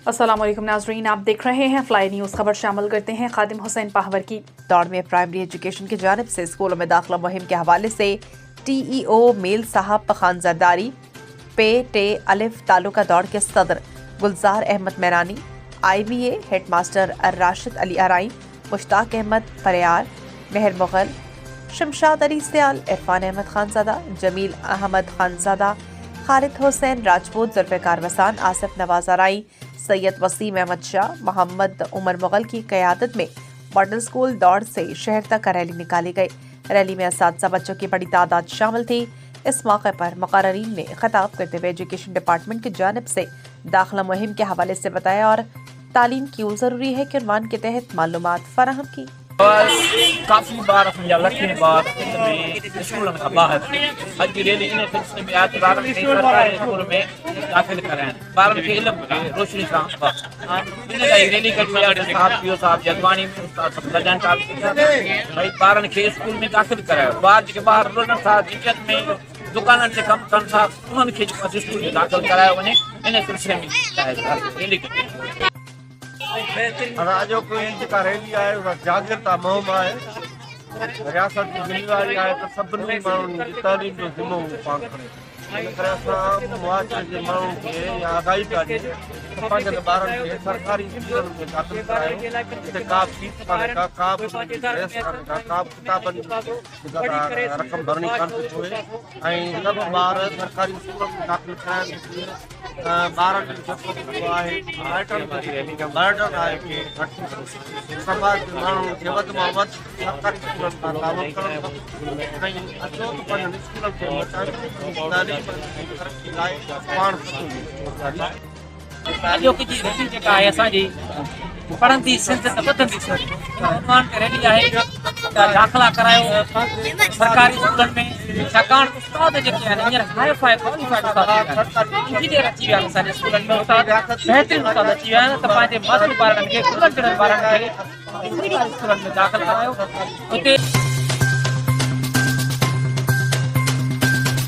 अस्सलाम वालेकुम नाज़रीन, आप देख रहे हैं फ्लाई न्यूज़। खबर शामिल करते हैं खादिम हुसैन पाहवर की। दौड़ में प्राइमरी एजुकेशन की जानिब से स्कूलों में दाखिला मुहिम के हवाले से TEO मील साहब खानजरदारी पे टे अलिफ तालुका दौड़ के सदर गुलजार अहमद मैरानी, IBA हेड मास्टर राशिद अली आराई, मुश्ताक अहमद परियार, मेहर मुगल, शमशाद अली सयाल, इरफान अहमद खानजादा, जमील अहमद खानजादा, खालिद हुसैन राजपूत, जुल्फ़िकार वसान, आसिफ नवाज आराई, सैयद वसीम अहमद शाह, मोहम्मद उमर मुगल की क़यादत में मॉडल स्कूल दौड़ से शहर तक रैली निकाली गई। रैली में असातिज़ा बच्चों की बड़ी तादाद शामिल थी। इस मौके पर मुक़र्रिरीन ने खिताब करते हुए एजुकेशन डिपार्टमेंट की जानिब से दाखिला मुहिम के हवाले से बताया और तालीम क्यों ज़रूरी है के उन्वान के तहत मालूमात फराहम की। काफ़ी बार लखे बार स्कूल में बाहर अज की रैली इन सिलसिले में आज ॿारनि खे सरकारी स्कूल में दाख़िल कराइनि, ॿारनि खे इल्मु मिले रोशनी सां इन लाइ रैली कढी आहे। साहब PO साहब जी अॻवानी में लॻनि था भई ॿारनि खे स्कूल में दाख़िल करायो। ॿार जेके ॿार रोडनि था दिक़त में दुकाननि ते कमु कनि था उन्हनि खे स्कूल में दाख़िल करायो वञे, इन सिलसिले में रैली कढी। अॼोको जेका रैली आहे उहा जागृता मुहिम आहे। रियासत जी ज़िम्मेवारी आहे त सभिनी माण्हुनि जी तालीम जो ज़िम्मो पाण खणे। इन करे असां मुआशरे जे माण्हुनि खे या आगाही था ॾियूं त पंहिंजनि ॿारनि खे सरकारी स्कूलनि में दाख़िल करायो, जिते का बि फीस कान्हे का बि ड्रेस कान्हे का बि किताबनि जी रक़म भरणी कान थी पए ऐं सभु ॿार सरकारी स्कूलनि में दाख़िल कराइनि। ॿारनि जो जेको आहे बर्डन आहे कि समाज जे माण्हुनि खे वधि मां वधि सरकारी स्कूलनि सां तालुक़ करणु खपे ऐं अचो त पंहिंजनि स्कूलनि खे बचाइण तालीम जी तरक़ी लाइ पाण अॼोकी जी रैली जेका आहे असांजी पढ़ंदी सिंध त वधंदी सिंध उन्वान ते रैली आहे त दाख़िला करायो सरकारी स्कूलनि में, छाकाणि उस्ताद जेके आहिनि हींअर हाई फाई क्वालिफाइड उस्ताद इंजीनियर अची विया आहिनि असांजे स्कूलनि में। उस्ताद बहितरीन उस्ताद अची विया आहिनि त पंहिंजे मासूम ॿारनि खे स्कूलनि में दाख़िल करायो। उते